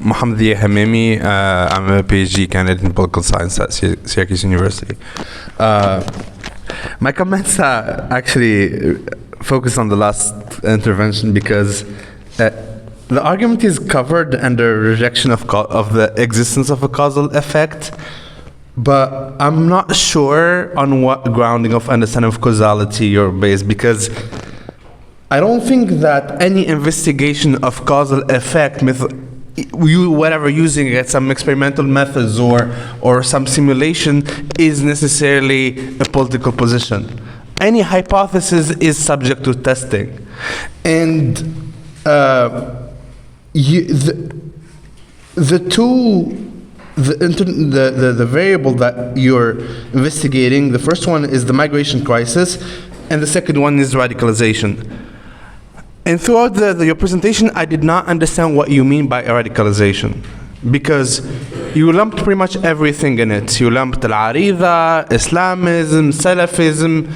Mohammed Hamimi. I'm a PhD candidate in political science at Syracuse University. My comments are actually focused on the last intervention because the argument is covered under rejection of the existence of a causal effect, but I'm not sure on what grounding of understanding of causality you're based, because I don't think that any investigation of causal effect, whatever using it, some experimental methods or some simulation, is necessarily a political position. Any hypothesis is subject to testing, and the variable that you're investigating, the first one is the migration crisis, and the second one is radicalization. And throughout your presentation, I did not understand what you mean by radicalization, because you lumped pretty much everything in it. You lumped al-Arida, Islamism, Salafism,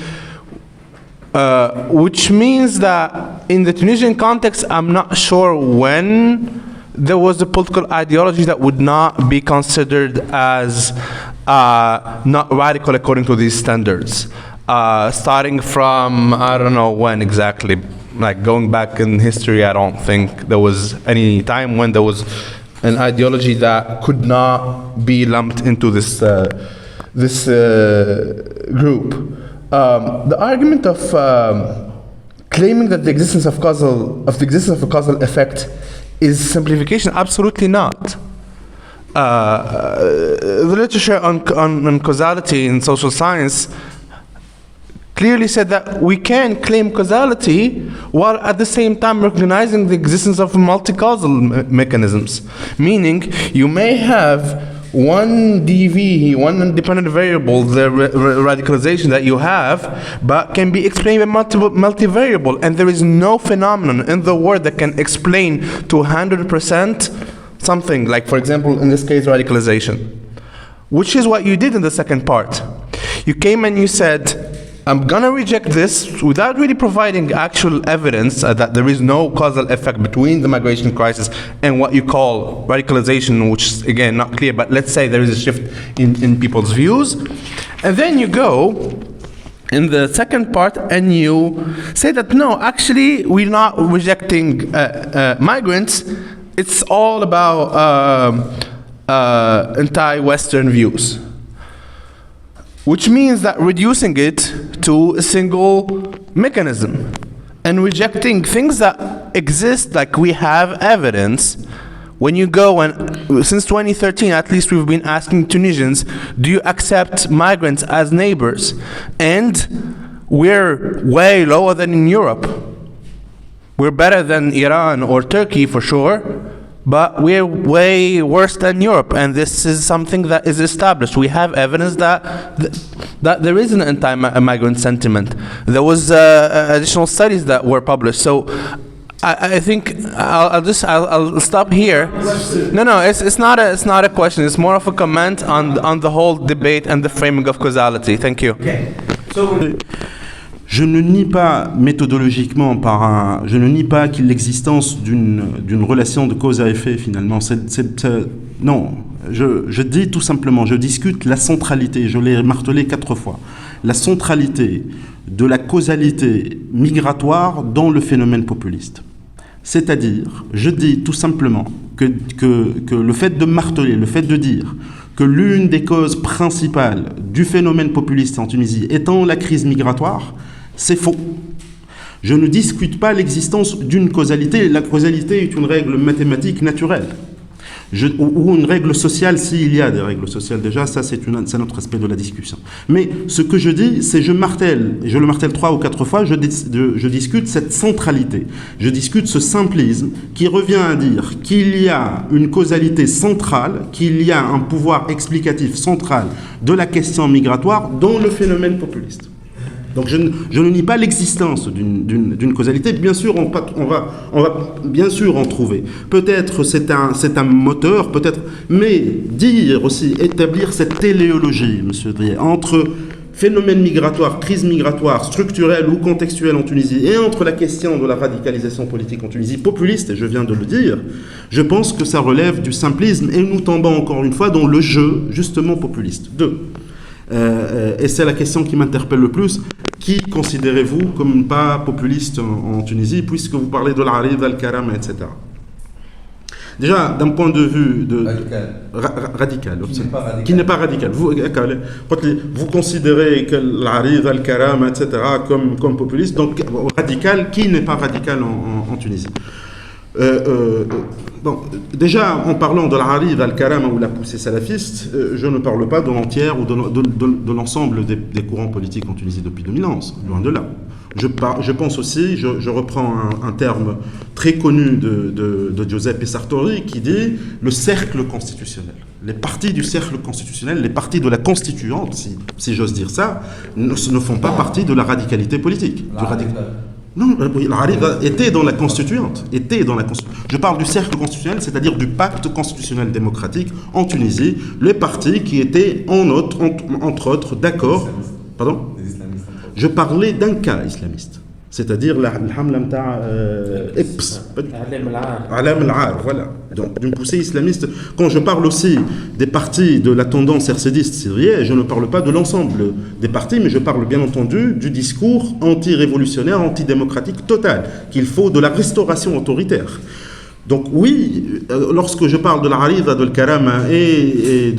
which means that in the Tunisian context, I'm not sure when there was a political ideology that would not be considered as not radical according to these standards. Starting from, I don't know when exactly, like going back in history, I don't think there was any time when there was an ideology that could not be lumped into this group. The argument of claiming that the existence of a causal effect is simplification, absolutely not. The literature on causality in social science clearly said that we can claim causality while at the same time recognizing the existence of multi-causal mechanisms. Meaning, you may have one DV, one independent variable, the radicalization that you have, but can be explained by multivariable, and there is no phenomenon in the world that can explain to 100% something, like, for example, in this case, radicalization, which is what you did in the second part. You came and you said, I'm gonna reject this without really providing actual evidence that there is no causal effect between the migration crisis and what you call radicalization, which is, again, not clear, but let's say there is a shift in people's views. And then you go in the second part and you say that, no, actually, we're not rejecting migrants. It's all about anti-Western views, which means that reducing it to a single mechanism and rejecting things that exist, like we have evidence. When you go, and since 2013 at least, we've been asking Tunisians, do you accept migrants as neighbors? And we're way lower than in Europe. We're better than Iran or Turkey for sure, but we're way worse than Europe, and this is something that is established. We have evidence that there is an anti-migrant sentiment. There was additional studies that were published. So I think I'll stop here. No, it's not a question. It's more of a comment on the whole debate and the framing of causality. Thank you. Okay. So, je ne nie pas méthodologiquement je ne nie pas qu'il l'existence d'une relation de cause à effet finalement. Non, je dis tout simplement, je discute la centralité, je l'ai martelé 4 fois, la centralité de la causalité migratoire dans le phénomène populiste. C'est-à-dire, je dis tout simplement que le fait de marteler, le fait de dire que l'une des causes principales du phénomène populiste en Tunisie étant la crise migratoire, c'est faux. Je ne discute pas l'existence d'une causalité. La causalité est une règle mathématique naturelle. Ou une règle sociale, s'il y a des règles sociales déjà, ça c'est un autre aspect de la discussion. Mais ce que je dis, c'est je le martèle 3 ou 4 fois, je discute cette centralité. Je discute ce simplisme qui revient à dire qu'il y a une causalité centrale, qu'il y a un pouvoir explicatif central de la question migratoire dans le phénomène populiste. Donc je ne nie pas l'existence d'une causalité. Bien sûr, on va bien sûr en trouver. Peut-être c'est un moteur, peut-être, mais dire aussi, établir cette téléologie, Monsieur Drier, entre phénomène migratoire, crise migratoire, structurelle ou contextuelle en Tunisie, et entre la question de la radicalisation politique en Tunisie, populiste, et je viens de le dire, je pense que ça relève du simplisme, et nous tombons encore une fois dans le jeu, justement, populiste. Deux. Et c'est la question qui m'interpelle le plus. Qui considérez-vous comme pas populiste en Tunisie, puisque vous parlez de l'Arida, al-Karama, etc. Déjà, d'un point de vue de radical, qui n'est pas radical. Vous considérez que l'Arida, al-Karama, etc. comme populiste, donc radical, qui n'est pas radical en Tunisie. Bon, déjà, en parlant de l'Arida, al-Karama ou la poussée salafiste, je ne parle pas de l'entière ou de l'ensemble des courants politiques en Tunisie depuis 2011, loin de là. Je pense aussi, je reprends un terme très connu de Giuseppe Sartori qui dit le cercle constitutionnel. Les partis du cercle constitutionnel, les partis de la constituante, si j'ose dire ça, ne font pas partie de la radicalité politique. Non, l'Arida était dans la constituante. Je parle du cercle constitutionnel, c'est-à-dire du pacte constitutionnel démocratique en Tunisie, les partis qui étaient entre autres d'accord. Pardon ? Je parlais d'un cas islamiste, c'est-à-dire l'hamla mta Ips, Alam al-Ar, voilà. Donc d'une poussée islamiste. Quand je parle aussi des partis de la tendance hercédiste syrienne, je ne parle pas de l'ensemble des partis, mais je parle bien entendu du discours anti-révolutionnaire, antidémocratique total, qu'il faut de la restauration autoritaire. Donc oui, lorsque je parle de la Arida, de l'Karama et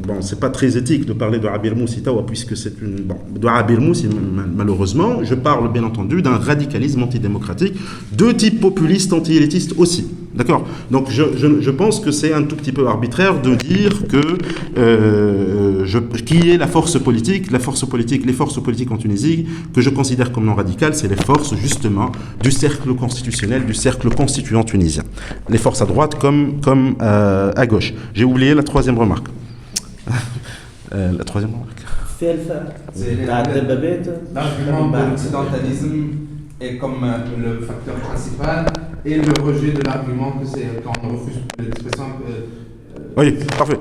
bon, c'est pas très éthique de parler de Abir Moussi Tawa, puisque c'est une... Bon, de Abir Moussi, malheureusement, je parle bien entendu d'un radicalisme antidémocratique de type populiste, anti-élitiste aussi. D'accord ? Donc je pense que c'est un tout petit peu arbitraire de dire que qui est la force politique. Les forces politiques en Tunisie, que je considère comme non radicales, c'est les forces justement du cercle constitutionnel, du cercle constituant tunisien. Les forces à droite comme à gauche. J'ai oublié la troisième remarque. La troisième remarque. L'argument de l'occidentalisme est comme le facteur principal et le rejet de l'argument que c'est quand on refuse l'expression que... Oui, parfait.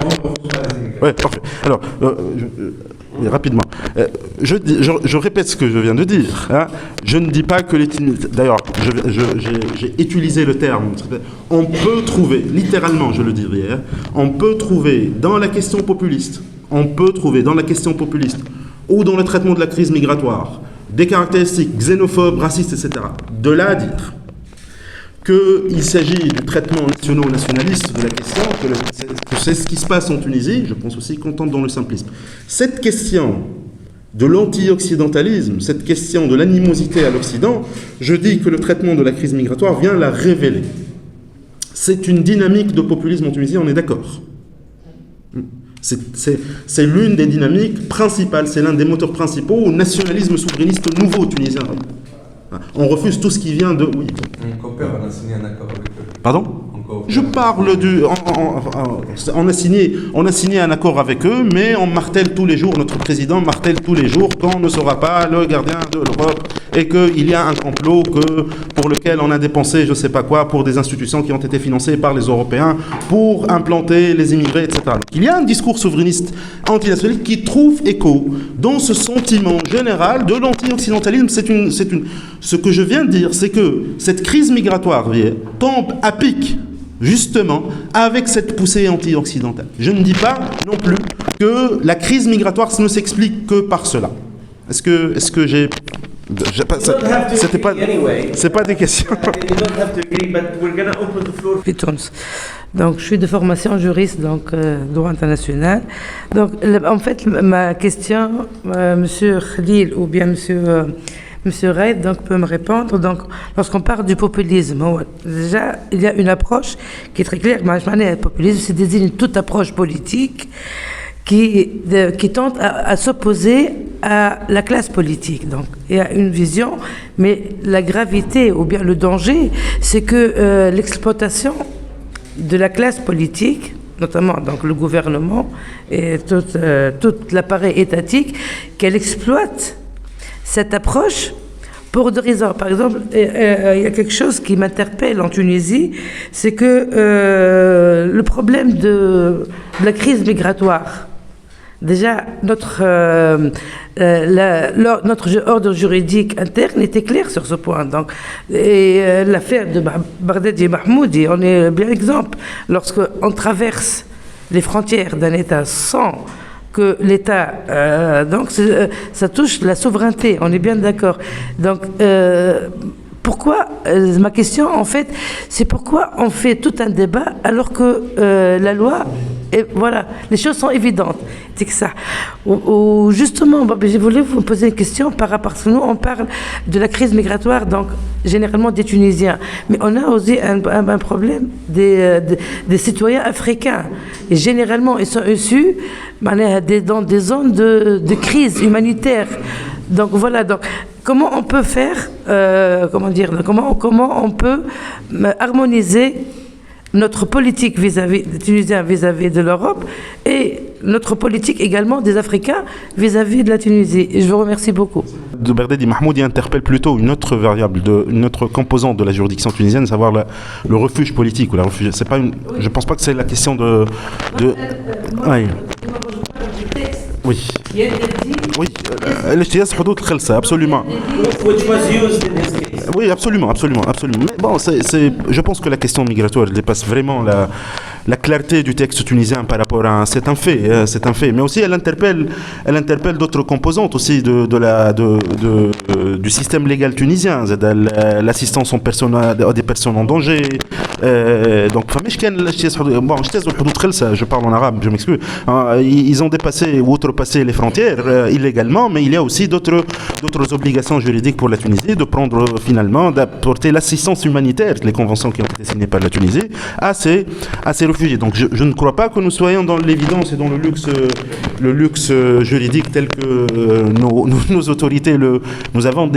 Oui, parfait. Alors, rapidement. Je répète ce que je viens de dire. Hein. Je ne dis pas que les... D'ailleurs, j'ai utilisé le terme. On peut trouver, littéralement, je le dirais, hein, on peut trouver dans la question populiste, ou dans le traitement de la crise migratoire, des caractéristiques xénophobes, racistes, etc. De là à dire qu'il s'agit du traitement nationaliste de la question, que c'est ce qui se passe en Tunisie, je pense aussi qu'on tombe dans le simplisme. Cette question de l'anti-occidentalisme, cette question de l'animosité à l'Occident, je dis que le traitement de la crise migratoire vient la révéler. C'est une dynamique de populisme en Tunisie, on est d'accord. C'est l'une des dynamiques principales, c'est l'un des moteurs principaux au nationalisme souverainiste nouveau tunisien. On refuse tout ce qui vient de... Oui. On a signé un accord avec eux. Pardon ? Je parle du... On a signé un accord avec eux, mais on martèle tous les jours, notre président martèle tous les jours qu'on ne sera pas le gardien de l'Europe et qu'il y a un complot pour lequel on a dépensé je ne sais pas quoi pour des institutions qui ont été financées par les Européens pour implanter les immigrés, etc. Donc, il y a un discours souverainiste antinationaliste qui trouve écho dans ce sentiment général de l'anti-occidentalisme. Ce que je viens de dire, c'est que cette crise migratoire tombe à pic justement avec cette poussée anti-occidentale. Je ne dis pas non plus que la crise migratoire ne s'explique que par cela. Est-ce que j'ai... C'est pas des questions. Donc, je suis de formation juriste, donc droit international. Donc, en fait, ma question, Monsieur Khalil ou bien Monsieur Reid, donc peut me répondre. Donc, lorsqu'on parle du populisme, déjà, il y a une approche qui est très claire. Le populisme, c'est désigne toute approche politique qui tente à s'opposer à la classe politique. Donc, il y a une vision, mais la gravité ou bien le danger, c'est que l'exploitation de la classe politique, notamment donc le gouvernement et tout l'appareil étatique, qu'elle exploite cette approche pour deux raisons. Par exemple, il y a quelque chose qui m'interpelle en Tunisie, c'est que le problème de la crise migratoire, Déjà, notre ordre juridique interne était clair sur ce point. Donc, et l'affaire de Bardadi Mahmoudi, on est bien exemple. Lorsqu'on traverse les frontières d'un État sans que l'État... donc, ça touche la souveraineté, on est bien d'accord. Donc, pourquoi, ma question en fait, c'est pourquoi on fait tout un débat alors que la loi, et voilà, les choses sont évidentes. C'est que ça. Ou justement, je voulais vous poser une question par rapport à ce que nous, on parle de la crise migratoire, donc généralement des Tunisiens. Mais on a aussi un problème des citoyens africains. Et généralement, ils sont issus dans des zones de crise humanitaire. Donc voilà, donc comment on peut faire, comment on peut harmoniser notre politique vis-à-vis des Tunisiens vis-à-vis de l'Europe et notre politique également des Africains vis-à-vis de la Tunisie. Et je vous remercie beaucoup. De Bardadi Mahmoudi interpelle plutôt une autre variable, une autre composante de la juridiction tunisienne, à savoir le refuge politique ou la refuge. C'est pas une. Je pense pas que c'est la question de. Oui. Oui. Oui. الاجتياز حدود الخلسة, absolument. Which was used in this case. Oui, absolument. Mais bon, je pense que la question migratoire dépasse vraiment la clarté du texte tunisien par rapport à... C'est un fait. Mais aussi, elle interpelle d'autres composantes aussi du système légal tunisien, l'assistance aux des personnes en danger. Donc, je parle en arabe, je m'excuse. Ils ont dépassé ou outrepassé les frontières illégalement, mais il y a aussi d'autres obligations juridiques pour la Tunisie de prendre finalement, d'apporter l'assistance humanitaire, les conventions qui ont été signées par la Tunisie, à ces réfugiés. Donc je ne crois pas que nous soyons dans l'évidence et dans le luxe juridique tel que nos autorités nous avons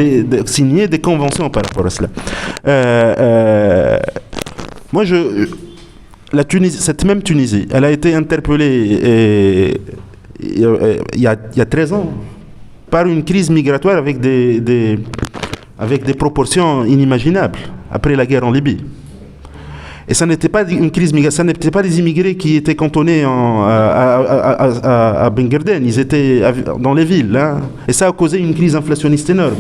signé des conventions par rapport à cela. Moi, la Tunisie, cette même Tunisie, elle a été interpellée il y a 13 ans par une crise migratoire avec des proportions inimaginables après la guerre en Libye. Et ça n'était pas une crise migratoire, ça n'était pas des immigrés qui étaient cantonnés à Benguerden, ils étaient dans les villes, hein, et ça a causé une crise inflationniste énorme.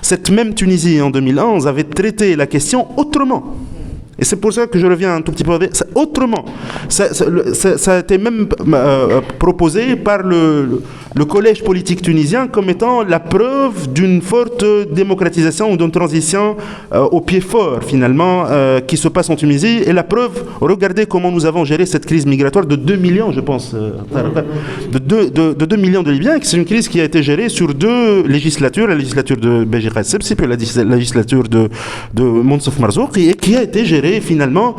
Cette même Tunisie en 2011 avait traité la question autrement. Et c'est pour ça que je reviens un tout petit peu autrement. Ça a été même proposé par le collège politique tunisien comme étant la preuve d'une forte démocratisation ou d'une transition au pied fort, finalement, qui se passe en Tunisie. Et la preuve, regardez comment nous avons géré cette crise migratoire de 2 millions, je pense, de 2 millions de Libyens. C'est une crise qui a été gérée sur 2 législatures, la législature de Beji Raed Sebsi, puis la législature de Mounsouf Marzouki, et qui a été gérée finalement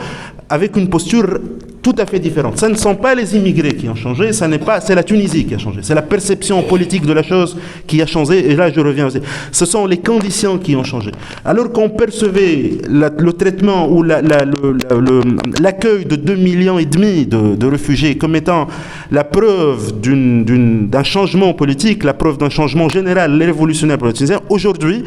avec une posture tout à fait différente. Ce ne sont pas les immigrés qui ont changé, c'est la Tunisie qui a changé. C'est la perception politique de la chose qui a changé. Et là, je reviens aussi. Ce sont les conditions qui ont changé. Alors qu'on percevait le traitement ou l'accueil de 2,5 millions de réfugiés comme étant la preuve d'un changement politique, la preuve d'un changement général, révolutionnaire pour les Tunisiens, aujourd'hui,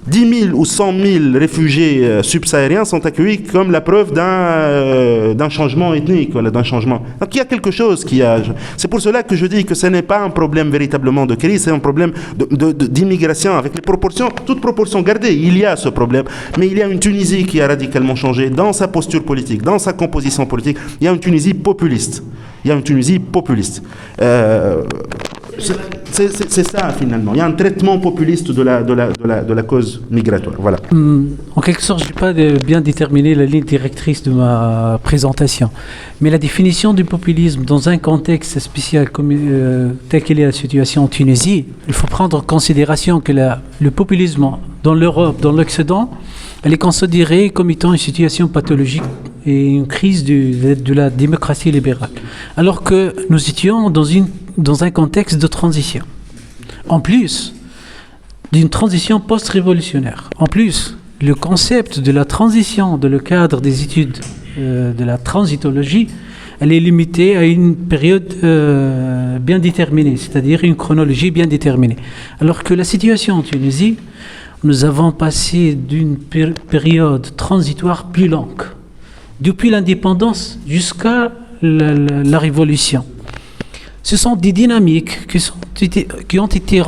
10 000 ou 100 000 réfugiés subsahariens sont accueillis comme la preuve d'un changement ethnique. D'un changement. Donc il y a quelque chose qui a... C'est pour cela que je dis que ce n'est pas un problème véritablement de crise, c'est un problème d'immigration avec les proportions, toutes proportions gardées. Il y a ce problème, mais il y a une Tunisie qui a radicalement changé dans sa posture politique, dans sa composition politique. Il y a une Tunisie populiste. C'est ça finalement. Il y a un traitement populiste de la cause migratoire. Voilà. En quelque sorte, je n'ai pas bien déterminé la ligne directrice de ma présentation. Mais la définition du populisme dans un contexte spécial tel qu'elle est la situation en Tunisie, il faut prendre en considération que le populisme dans l'Europe, dans l'Occident, elle est considérée comme étant une situation pathologique et une crise de la démocratie libérale. Alors que nous étions dans un contexte de transition. En plus d'une transition post-révolutionnaire. En plus, le concept de la transition dans le cadre des études de la transitologie, elle est limitée à une période bien déterminée, c'est-à-dire une chronologie bien déterminée. Alors que la situation en Tunisie, nous avons passé d'une période transitoire plus longue, depuis l'indépendance jusqu'à la révolution. Ce sont des dynamiques qui ont été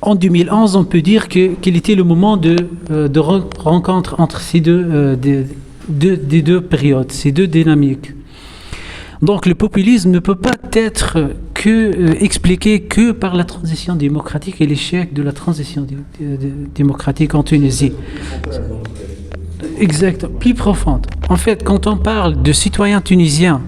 en 2011, on peut dire qu'il était le moment de rencontre entre ces deux périodes, ces deux dynamiques. Donc le populisme ne peut pas être expliqué que par la transition démocratique et l'échec de la transition démocratique en Tunisie. Exact, plus profonde. En fait, quand on parle de citoyens tunisiens,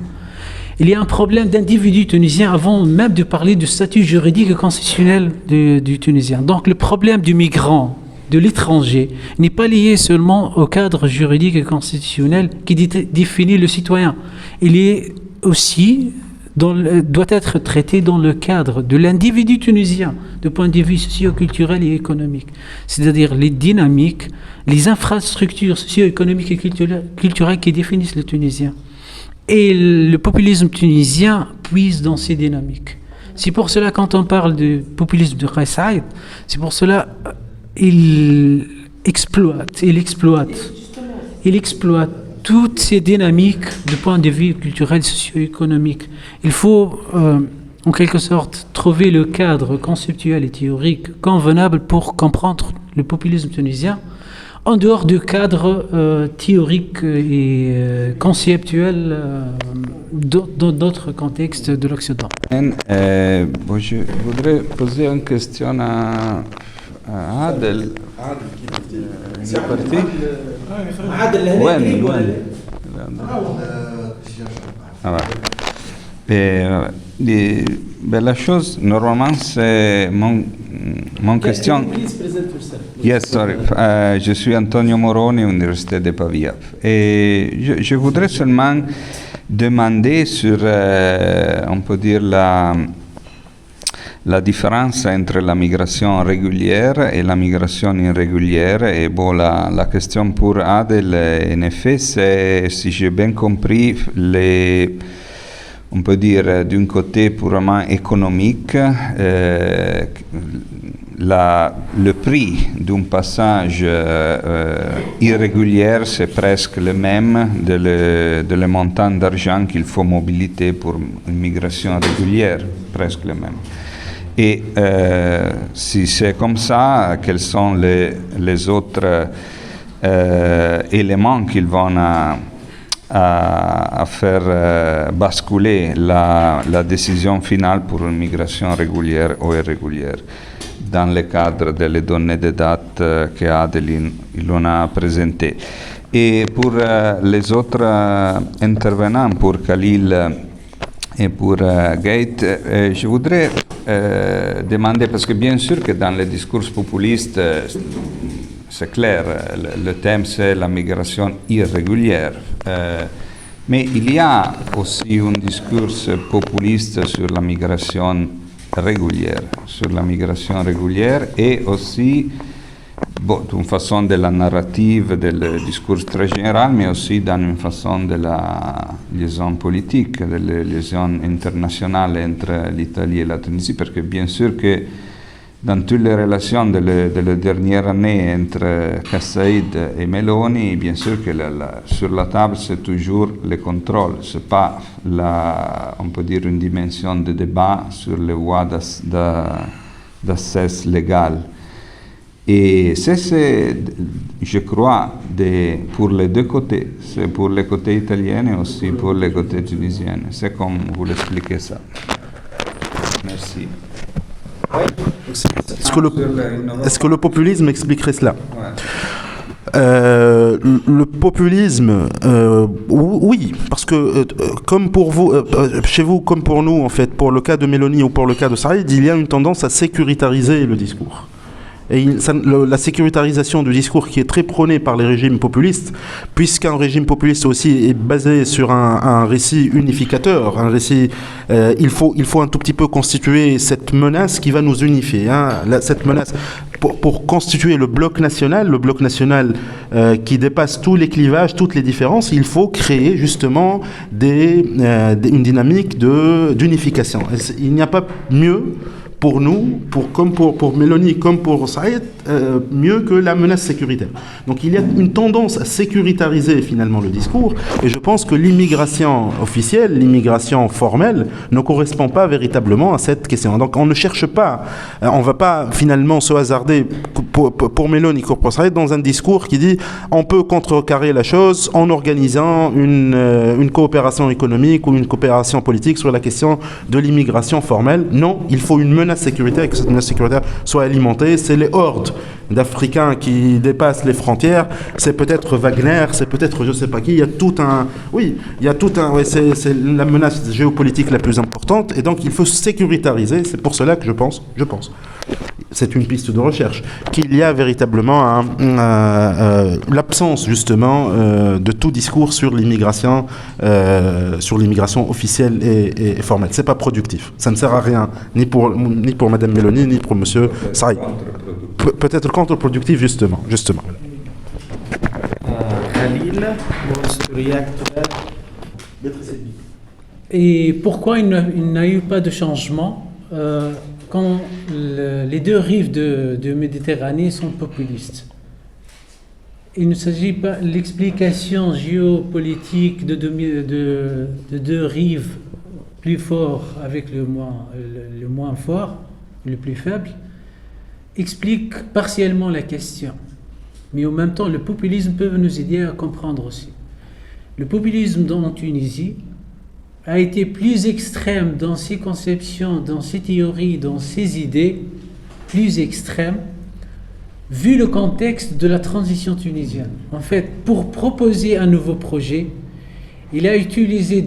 il y a un problème d'individus tunisiens avant même de parler du statut juridique et constitutionnel du Tunisien. Donc le problème du migrant, de l'étranger, n'est pas lié seulement au cadre juridique et constitutionnel qui définit le citoyen. Il est aussi doit être traité dans le cadre de l'individu tunisien, de point de vue socio-culturel et économique. C'est-à-dire les dynamiques, les infrastructures socio-économiques et culturelles qui définissent le Tunisien. Et le populisme tunisien puise dans ces dynamiques. C'est pour cela, quand on parle du populisme de Kais Saïed, c'est pour cela il exploite toutes ces dynamiques du point de vue culturel, socio-économique. Il faut, en quelque sorte, trouver le cadre conceptuel et théorique convenable pour comprendre le populisme tunisien, en dehors du cadre théorique et conceptuel dans d'autres contextes de l'Occident. Je voudrais poser une question à Adel. Il est parti? La chose, normalement, c'est mon question. Yes, sorry. Je suis Antonio Moroni, Université de Pavia. Et je voudrais seulement demander sur, on peut dire, la différence entre la migration régulière et la migration irrégulière. Et bon, la question pour Adel, en effet, c'est, si j'ai bien compris, on peut dire d'un côté purement économique, le prix d'un passage irrégulier, c'est presque le même de le montant d'argent qu'il faut mobiliter pour une migration régulière, presque le même. Et si c'est comme ça, quels sont les autres éléments qui vont à faire basculer la décision finale pour une migration régulière ou irrégulière dans le cadre des données de date qu'Adeline en a présentées. Et pour les autres intervenants, pour Khalil et pour Gate, je voudrais demander, parce que bien sûr que dans les discours populistes, c'est clair, le thème c'est la migration irrégulière. Mais il y a aussi un discours populiste sur la migration régulière. Et aussi, d'une façon de la narrative, du discours très général, mais aussi dans une façon de la liaison politique, de la liaison internationale entre l'Italie et la Tunisie, parce que bien sûr que dans toutes les relations de la dernière année entre Kassaïd et Meloni, bien sûr que sur la table, c'est toujours le contrôle. Ce n'est pas, on peut dire, une dimension de débat sur les voies d'accès légal. Et c'est, je crois, pour les deux côtés. C'est pour le côté italien et aussi pour le côté tunisien. C'est comme vous l'expliquez ça. Merci. Est-ce que le populisme expliquerait cela? Le populisme, oui, parce que comme pour vous, chez vous comme pour nous, en fait, pour le cas de Meloni ou pour le cas de Saïd, il y a une tendance à sécuritariser le discours. Et la sécuritarisation du discours qui est très prônée par les régimes populistes, puisqu'un régime populiste aussi est basé sur un récit unificateur, un récit, il faut un tout petit peu constituer cette menace qui va nous unifier. Cette menace, pour constituer le bloc national qui dépasse tous les clivages, toutes les différences, il faut créer justement une dynamique d'unification. Il n'y a pas mieux pour nous, comme pour Mélanie, comme pour Saïd, mieux que la menace sécuritaire. Donc il y a une tendance à sécuritariser finalement le discours, et je pense que l'immigration officielle, l'immigration formelle, ne correspond pas véritablement à cette question. Donc on ne cherche pas, on ne va pas finalement se hasarder pour Mélanie, pour Saïd, dans un discours qui dit on peut contrecarrer la chose en organisant une coopération économique ou une coopération politique sur la question de l'immigration formelle. Non, il faut une menace sécuritaire et que cette menace sécuritaire soit alimentée. C'est les hordes d'Africains qui dépassent les frontières. C'est peut-être Wagner, c'est peut-être je ne sais pas qui. Il y a tout un... Oui, il y a tout un... Ouais, c'est la menace géopolitique la plus importante. Et donc, il faut sécuritariser. C'est pour cela que je pense, c'est une piste de recherche, qu'il y a véritablement l'absence justement de tout discours sur l'immigration officielle et formelle. C'est pas productif. Ça ne sert à rien, ni pour Madame Mélanie, ni pour Monsieur Saïd. Peut-être contre-productif justement. Khalil wants to react to that. Et pourquoi il n'a eu pas de changement quand les deux rives de Méditerranée sont populistes? Il ne s'agit pas de l'explication géopolitique de deux rives plus forts avec le moins fort, le plus faible, explique partiellement la question. Mais en même temps, le populisme peut nous aider à comprendre aussi. Le populisme en Tunisie a été plus extrême dans ses conceptions, dans ses théories, dans ses idées, plus extrême, vu le contexte de la transition tunisienne. En fait, pour proposer un nouveau projet, il a utilisé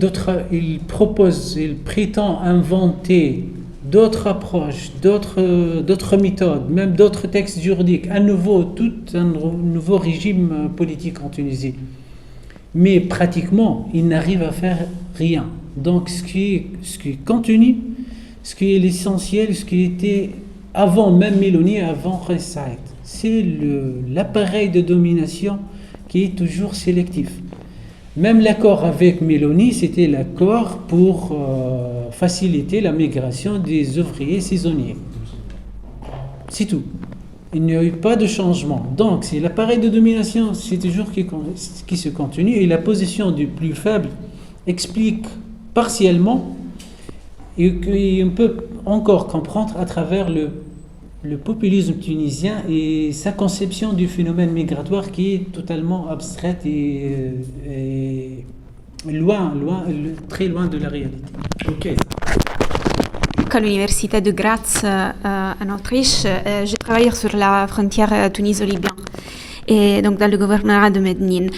il prétend inventer d'autres approches, d'autres méthodes, même d'autres textes juridiques, un nouveau régime politique en Tunisie. Mais pratiquement, il n'arrive à faire rien. Donc, ce qui est contenu, ce qui est l'essentiel, ce qui était avant même Mélanie, avant Saïd, c'est l'appareil de domination qui est toujours sélectif. Même l'accord avec Mélanie, c'était l'accord pour faciliter la migration des ouvriers saisonniers. C'est tout. Il n'y a eu pas de changement. Donc, c'est l'appareil de domination, c'est toujours qui se continue, et la position du plus faible explique partiellement, et on peut encore comprendre à travers le populisme tunisien et sa conception du phénomène migratoire qui est totalement abstraite et très loin de la réalité. Ok. À l'université de Graz en Autriche, j'ai travaillé sur la frontière tuniso-libyenne et donc dans le gouvernorat de Medellín.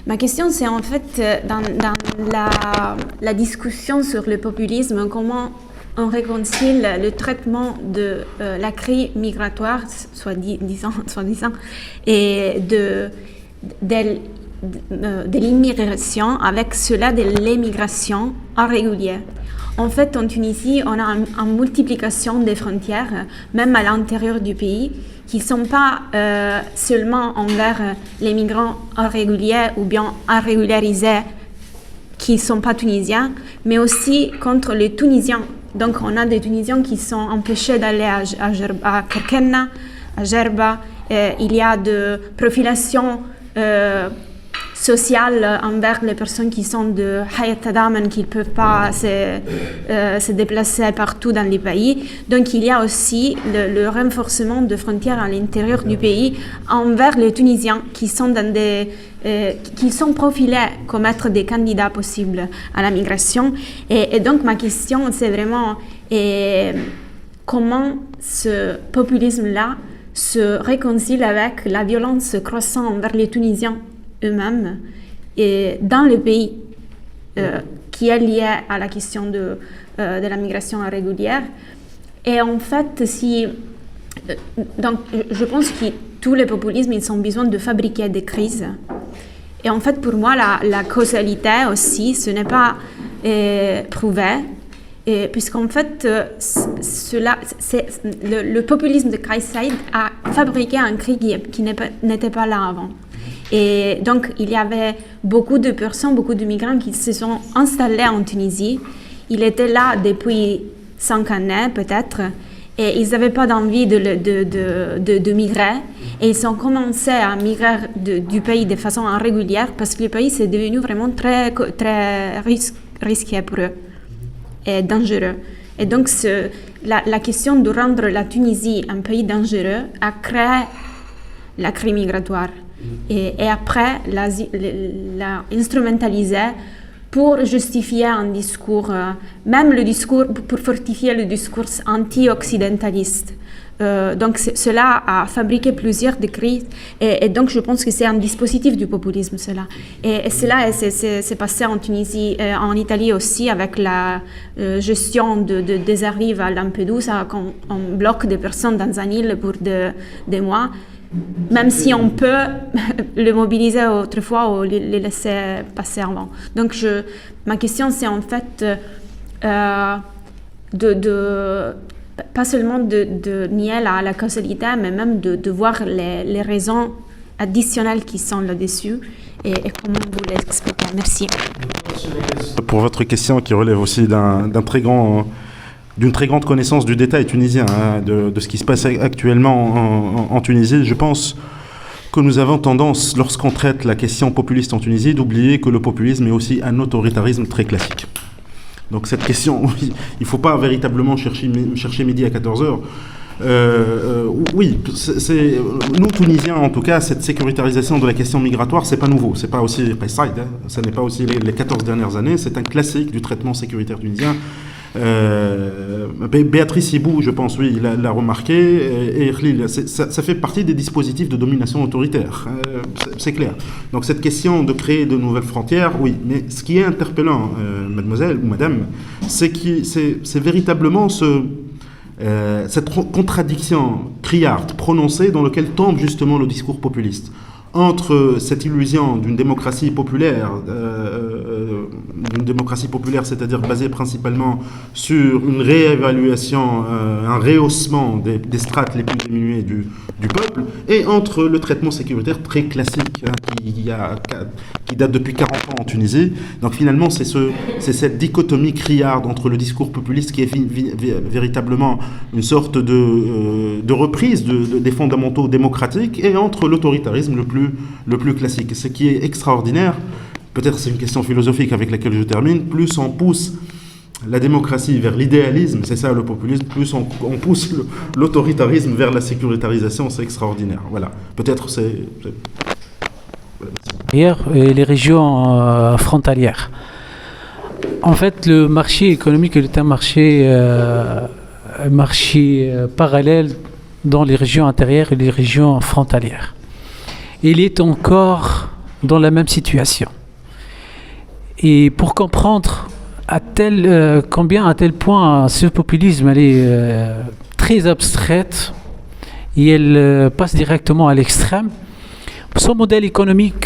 Ma question, c'est en fait dans la discussion sur le populisme, comment on réconcilie le traitement de la crise migratoire, soi-disant, et de l'immigration avec cela de l'immigration irrégulière. En fait, en Tunisie, on a une multiplication des frontières, même à l'intérieur du pays, qui ne sont pas seulement envers les migrants irréguliers ou bien irrégularisés qui ne sont pas tunisiens, mais aussi contre les Tunisiens. Donc, on a des Tunisiens qui sont empêchés d'aller à Kerkenna, à Gerba. Il y a de profilation sociale envers les personnes qui sont de Hayat Tadaman, qui ne peuvent pas se déplacer partout dans les pays. Donc, il y a aussi le renforcement de frontières à l'intérieur du pays envers les Tunisiens qui sont qui sont profilés comme être des candidats possibles à la migration. Et donc, ma question, c'est vraiment comment ce populisme-là se réconcilie avec la violence croissante envers les Tunisiens eux-mêmes et dans le pays qui est lié à la question de la migration irrégulière. Et en fait, donc, je pense que tous les populismes, ils ont besoin de fabriquer des crises. Et en fait, pour moi, la causalité aussi, ce n'est pas prouvé, puisqu'en fait, le populisme de Kais Saïd a fabriqué un cri qui n'était pas là avant. Et donc, il y avait beaucoup de personnes, beaucoup de migrants qui se sont installés en Tunisie. Ils étaient là depuis 5 années, peut-être. et ils n'avaient pas d'envie de migrer. Et ils ont commencé à migrer du pays de façon irrégulière parce que le pays c'est devenu vraiment très risqué pour eux et dangereux. Et donc, la question de rendre la Tunisie un pays dangereux a créé la crise migratoire. Et après, l'a instrumentalisé pour justifier un discours, même le discours, pour fortifier le discours anti-occidentaliste. Donc cela a fabriqué plusieurs crises et donc je pense que c'est un dispositif du populisme cela. Et cela c'est passé en Tunisie, en Italie aussi avec la gestion des arrives à Lampedusa quand on bloque des personnes dans un île pour des mois. Même si on peut le mobiliser autrefois ou le laisser passer avant. Donc ma question c'est en fait pas seulement de nier la causalité, mais même de voir les raisons additionnelles qui sont là-dessus et comment vous l'expliquez. Merci. Pour votre question qui relève aussi d'une très grande connaissance du détail tunisien, de ce qui se passe actuellement en Tunisie, je pense que nous avons tendance, lorsqu'on traite la question populiste en Tunisie, d'oublier que le populisme est aussi un autoritarisme très classique. Donc cette question, oui, il ne faut pas véritablement chercher midi à 14h. Oui, nous Tunisiens en tout cas, cette sécuritarisation de la question migratoire, c'est pas nouveau, c'est pas aussi Qayssaïd, ça n'est pas aussi les 14 dernières années, c'est un classique du traitement sécuritaire tunisien. Béatrice Hibou, je pense, oui, l'a remarqué, et Khlil, ça fait partie des dispositifs de domination autoritaire, c'est clair. Donc cette question de créer de nouvelles frontières, oui, mais ce qui est interpellant, mademoiselle ou madame, c'est véritablement cette contradiction criarde prononcée dans laquelle tombe justement le discours populiste. Entre cette illusion d'une démocratie populaire, c'est-à-dire basée principalement sur une réévaluation, un rehaussement des strates les plus diminuées du peuple, et entre le traitement sécuritaire très classique qui date depuis 40 ans en Tunisie. Donc finalement, c'est cette dichotomie criarde entre le discours populiste qui est véritablement une sorte de reprise des fondamentaux démocratiques, et entre l'autoritarisme le plus classique. Ce qui est extraordinaire, peut-être c'est une question philosophique avec laquelle je termine, plus on pousse la démocratie vers l'idéalisme, c'est ça le populisme, plus on pousse l'autoritarisme vers la sécuritarisation, c'est extraordinaire. Voilà, peut-être c'est... Et les régions frontalières. En fait, le marché économique est un marché parallèle dans les régions intérieures et les régions frontalières. Il est encore dans la même situation. Et pour comprendre à tel point ce populisme elle est très abstraite et elle passe directement à l'extrême, son modèle économique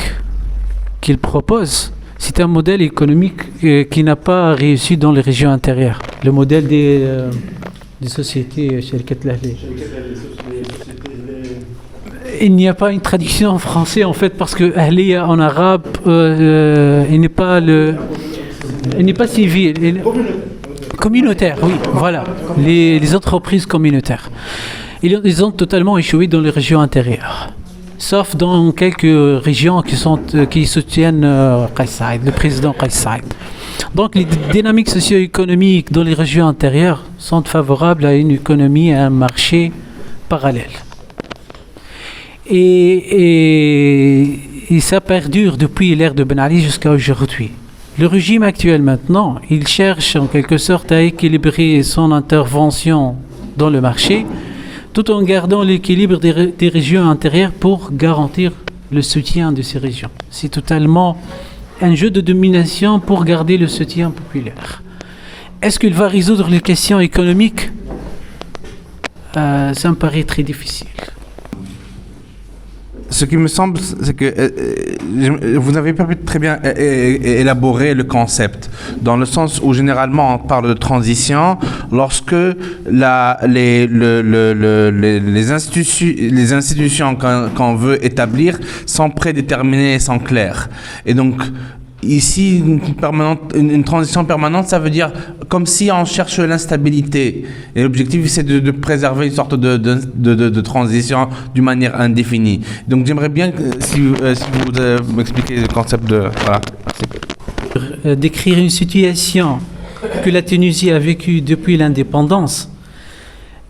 qu'il propose, c'est un modèle économique qui n'a pas réussi dans les régions intérieures. Le modèle des sociétés il n'y a pas une traduction en français en fait parce que ahliya en arabe il n'est pas civil, communautaire, oui, voilà, les entreprises communautaires. Ils ont totalement échoué dans les régions intérieures, sauf dans quelques régions qui soutiennent le président Qayssaïd. Donc les dynamiques socio-économiques dans les régions intérieures sont favorables à une économie et à un marché parallèle. Et ça perdure depuis l'ère de Ben Ali jusqu'à aujourd'hui. Le régime actuel maintenant, il cherche en quelque sorte à équilibrer son intervention dans le marché tout en gardant l'équilibre des régions intérieures pour garantir le soutien de ces régions. C'est totalement un jeu de domination pour garder le soutien populaire. Est-ce qu'il va résoudre les questions économiques ? Ça me paraît très difficile. Ce qui me semble, c'est que vous n'avez pas pu très bien élaborer le concept, dans le sens où généralement on parle de transition lorsque les institutions qu'on veut établir sont prédéterminées et sont claires. Et donc, ici, une transition permanente, ça veut dire comme si on cherche l'instabilité. Et l'objectif, c'est de préserver une sorte de transition d'une manière indéfinie. Donc, j'aimerais bien si vous m'expliquez le concept de... Voilà. Décrire une situation que la Tunisie a vécue depuis l'indépendance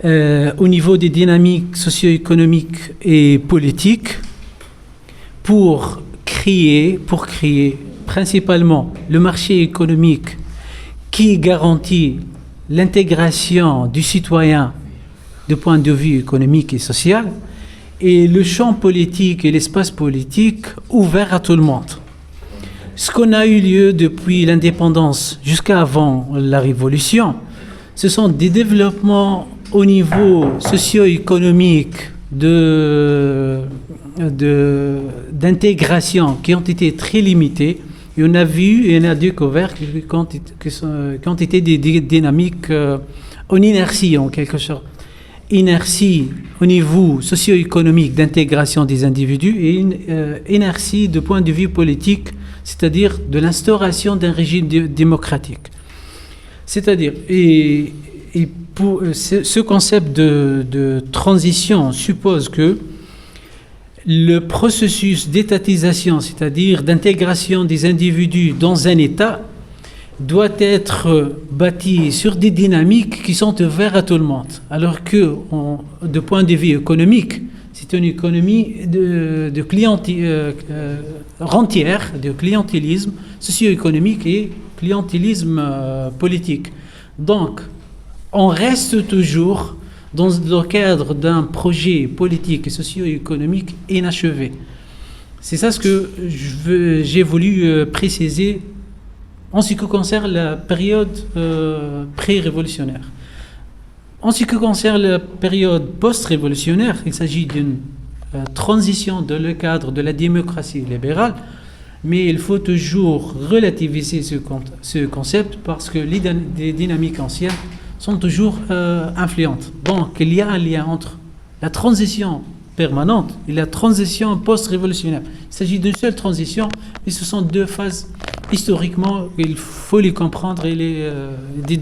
au niveau des dynamiques socio-économiques et politiques pour créer principalement le marché économique qui garantit l'intégration du citoyen de point de vue économique et social, et le champ politique et l'espace politique ouvert à tout le monde. Ce qu'on a eu lieu depuis l'indépendance jusqu'à avant la Révolution, ce sont des développements au niveau socio-économique d'intégration qui ont été très limités. Et on a vu et on a découvert qui ont été des dynamiques en inertie en quelque sorte. Inertie au niveau socio-économique d'intégration des individus et une inertie de point de vue politique, c'est-à-dire de l'instauration d'un régime démocratique. C'est-à-dire, et pour ce concept de transition suppose que le processus d'étatisation, c'est-à-dire d'intégration des individus dans un État, doit être bâti sur des dynamiques qui sont ouvertes à tout le monde. Alors que, de point de vue économique, c'est une économie rentière, de clientélisme socio-économique et clientélisme politique. Donc, on reste toujours dans le cadre d'un projet politique et socio-économique inachevé. C'est ça ce que j'ai voulu préciser en ce qui concerne la période pré-révolutionnaire. En ce qui concerne la période post-révolutionnaire, il s'agit d'une transition dans le cadre de la démocratie libérale, mais il faut toujours relativiser ce concept parce que les dynamiques anciennes sont toujours influentes. Donc, il y a un lien entre la transition permanente et la transition post-révolutionnaire. Il s'agit d'une seule transition, mais ce sont deux phases historiquement, il faut les comprendre et les